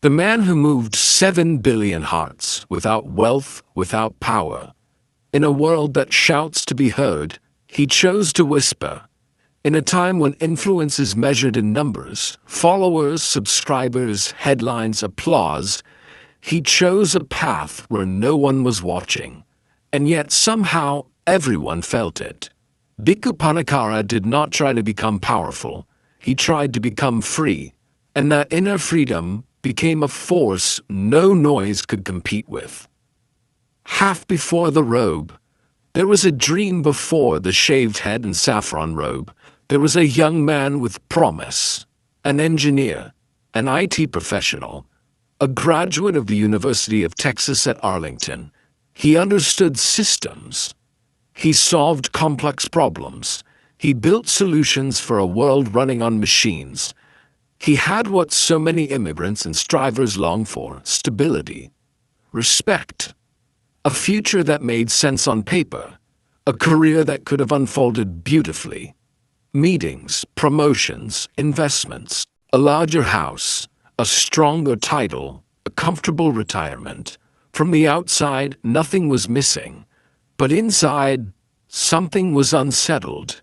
The man who moved 7 billion hearts without wealth, without power. In a world that shouts to be heard, he chose to whisper. In a time when influence is measured in numbers, followers, subscribers, headlines, applause, he chose a path where no one was watching. And yet somehow everyone felt it. BHIKKHU Pannakarara did not try to become powerful. He tried to become free. And that inner freedom became a force no noise could compete with. Half before the robe, there was a dream before the shaved head and saffron robe. There was a young man with promise, an engineer, an IT professional, a graduate of the University of Texas at Arlington. He understood systems. He solved complex problems. He built solutions for a world running on machines. He had what so many immigrants and strivers long for: stability, respect, a future that made sense on paper, a career that could have unfolded beautifully. Meetings, promotions, investments, a larger house, a stronger title, a comfortable retirement. From the outside, nothing was missing, but inside, something was unsettled.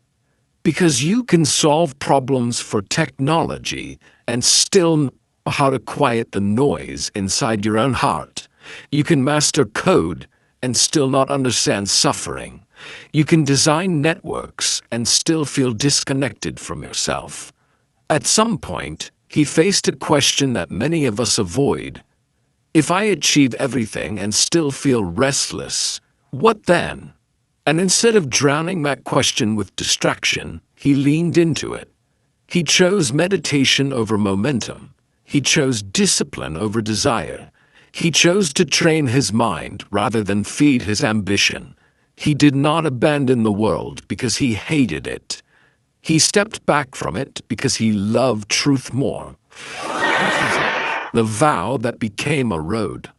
Because you can solve problems for technology and still know how to quiet the noise inside your own heart. You can master code and still not understand suffering. You can design networks and still feel disconnected from yourself. At some point, he faced a question that many of us avoid. If I achieve everything and still feel restless, what then? And instead of drowning that question with distraction, he leaned into it. He chose meditation over momentum. He chose discipline over desire. He chose to train his mind rather than feed his ambition. He did not abandon the world because he hated it. He stepped back from it because he loved truth more. The vow that became a road.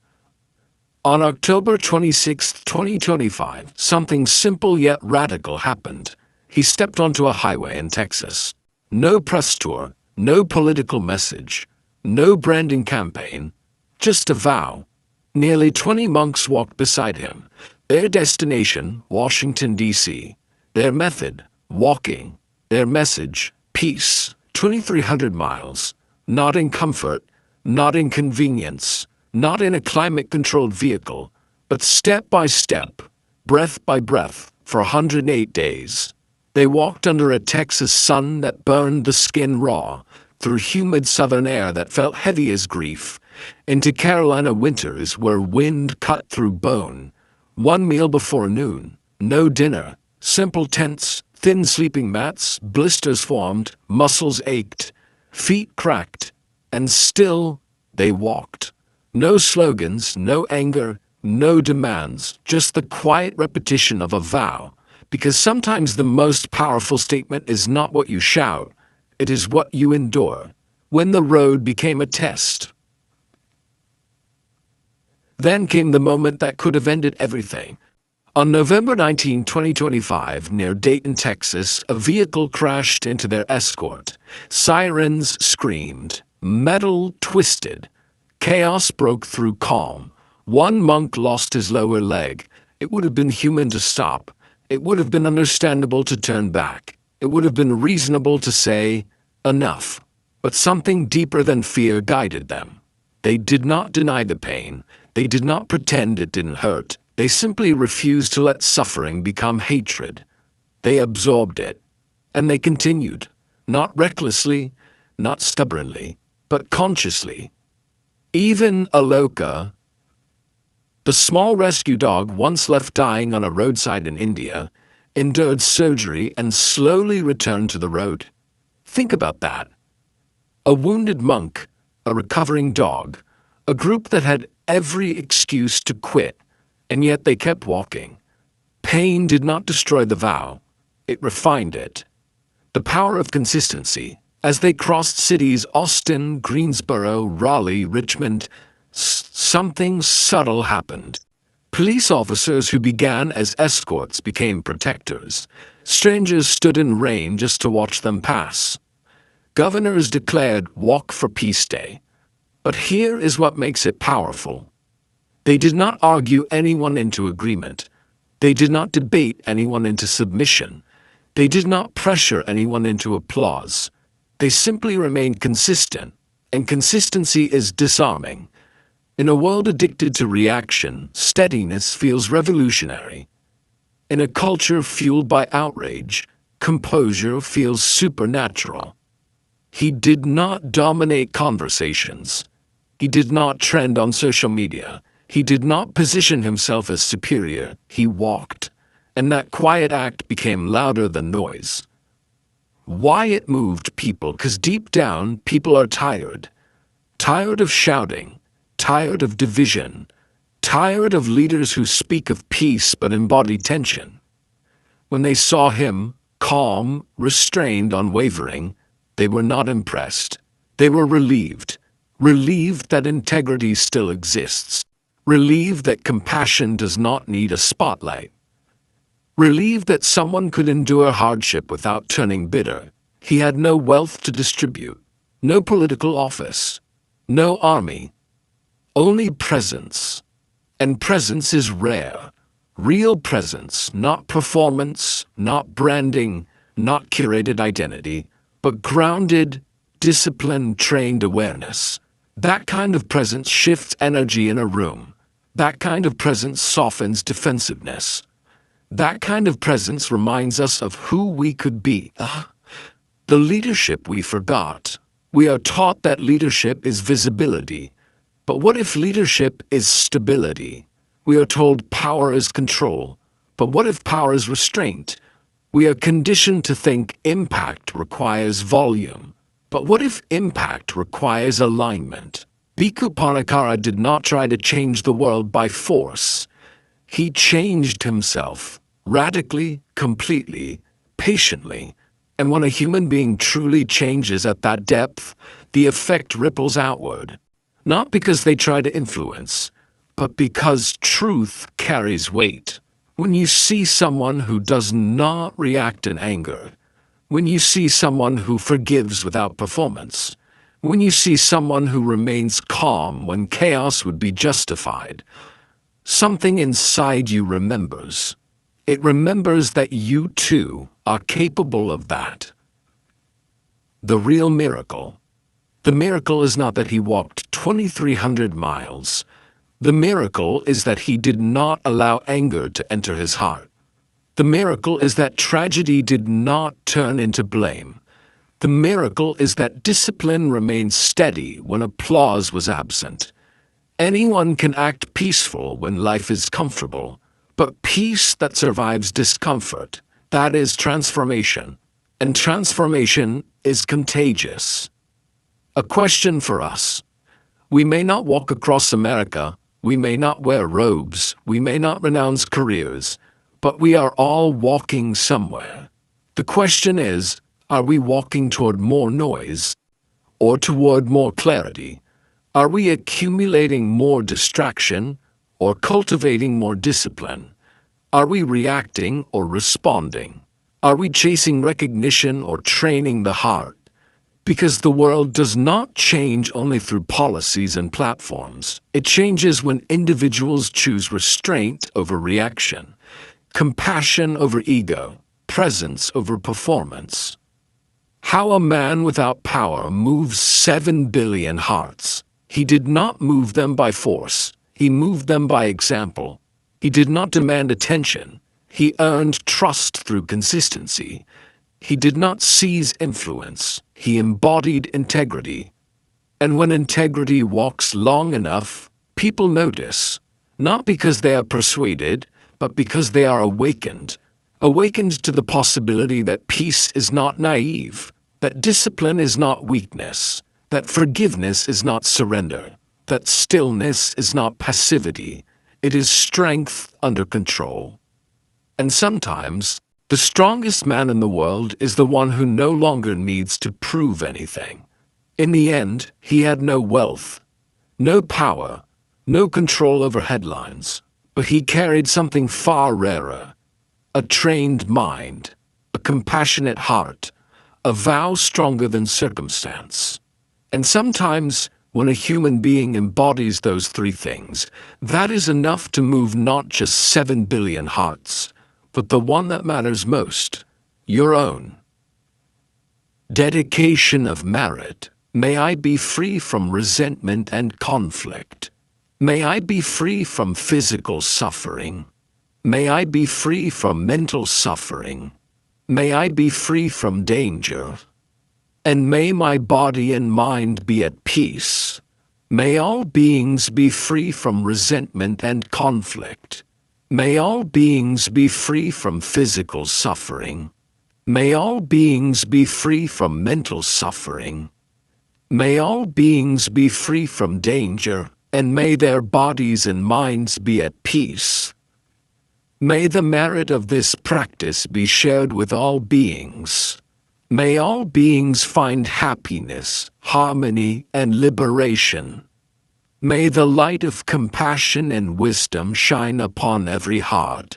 On October 26, 2025, something simple yet radical happened. He stepped onto a highway in Texas. No press tour, no political message, no branding campaign, just a vow. Nearly 20 monks walked beside him. Their destination, Washington, D.C. Their method, walking. Their message, peace. 2,300 miles. Not in comfort, not in convenience, not in a climate-controlled vehicle, but step by step, breath by breath, for 108 days. They walked under a Texas sun that burned the skin raw, through humid southern air that felt heavy as grief, into Carolina winters where wind cut through bone. One meal before noon, no dinner, simple tents, thin sleeping mats, blisters formed, muscles ached, feet cracked, and still they walked. No slogans, no anger, no demands, just the quiet repetition of a vow. Because sometimes the most powerful statement is not what you shout, it is what you endure. When the road became a test. Then came the moment that could have ended everything. On November 19, 2025, near Dayton, Texas, a vehicle crashed into their escort. Sirens screamed. Metal twisted. Chaos broke through calm. One monk lost his lower leg. It would have been human to stop. It would have been understandable to turn back. It would have been reasonable to say, enough. But something deeper than fear guided them. They did not deny the pain. They did not pretend it didn't hurt. They simply refused to let suffering become hatred. They absorbed it. And they continued. Not recklessly, not stubbornly, but consciously. Even Aloka, the small rescue dog once left dying on a roadside in India, endured surgery and slowly returned to the road. Think about that. A wounded monk, a recovering dog, a group that had every excuse to quit, and yet they kept walking. Pain did not destroy the vow. It refined it. The power of consistency. As they crossed cities Austin, Greensboro, Raleigh, Richmond, something subtle happened. Police officers who began as escorts became protectors. Strangers stood in rain just to watch them pass. Governors declared Walk for Peace Day. But here is what makes it powerful. They did not argue anyone into agreement. They did not debate anyone into submission. They did not pressure anyone into applause. They simply remained consistent, and consistency is disarming. In a world addicted to reaction, steadiness feels revolutionary. In a culture fueled by outrage, composure feels supernatural. He did not dominate conversations. He did not trend on social media. He did not position himself as superior. He walked, and that quiet act became louder than noise. Why it moved people? Because deep down, people are tired. Tired of shouting, tired of division, tired of leaders who speak of peace but embody tension. When they saw him, calm, restrained, unwavering, they were not impressed. They were relieved. Relieved that integrity still exists. Relieved that compassion does not need a spotlight. Relieved that someone could endure hardship without turning bitter. He had no wealth to distribute, no political office, no army, only presence. And presence is rare. Real presence, not performance, not branding, not curated identity, but grounded, disciplined, trained awareness. That kind of presence shifts energy in a room. That kind of presence softens defensiveness. That kind of presence reminds us of who we could be. The leadership we forgot. We are taught that leadership is visibility. But what if leadership is stability? We are told power is control. But what if power is restraint? We are conditioned to think impact requires volume. But what if impact requires alignment? Bhikkhu Pannakarara did not try to change the world by force. He changed himself, radically, completely, patiently. And when a human being truly changes at that depth, the effect ripples outward. Not because they try to influence, but because truth carries weight. When you see someone who does not react in anger, when you see someone who forgives without performance, when you see someone who remains calm when chaos would be justified, something inside you remembers. It remembers that you too are capable of that. The real miracle. The miracle is not that he walked 2,300 miles. The miracle is that he did not allow anger to enter his heart. The miracle is that tragedy did not turn into blame. The miracle is that discipline remained steady when applause was absent. Anyone can act peaceful when life is comfortable, but peace that survives discomfort, that is transformation. And transformation is contagious. A question for us. We may not walk across America, we may not wear robes, we may not renounce careers, but we are all walking somewhere. The question is, are we walking toward more noise or toward more clarity? Are we accumulating more distraction or cultivating more discipline? Are we reacting or responding? Are we chasing recognition or training the heart? Because the world does not change only through policies and platforms. It changes when individuals choose restraint over reaction, compassion over ego, presence over performance. How a man without power moves 7 billion hearts. He did not move them by force. He moved them by example. He did not demand attention. He earned trust through consistency. He did not seize influence. He embodied integrity. And when integrity walks long enough, people notice, not because they are persuaded, but because they are awakened. Awakened to the possibility that peace is not naive, that discipline is not weakness, that forgiveness is not surrender, that stillness is not passivity, it is strength under control. And sometimes, the strongest man in the world is the one who no longer needs to prove anything. In the end, he had no wealth, no power, no control over headlines, but he carried something far rarer. A trained mind, a compassionate heart, a vow stronger than circumstance. And sometimes When a human being embodies those three things, that is enough to move not just 7 billion hearts, but the one that matters most, your own. Dedication of merit. May I be free from resentment and conflict. May I be free from physical suffering. May I be free from mental suffering. May I be free from danger. And may my body and mind be at peace. May all beings be free from resentment and conflict. May all beings be free from physical suffering. May all beings be free from mental suffering. May all beings be free from danger, and may their bodies and minds be at peace. May the merit of this practice be shared with all beings. May all beings find happiness, harmony, and liberation. May the light of compassion and wisdom shine upon every heart.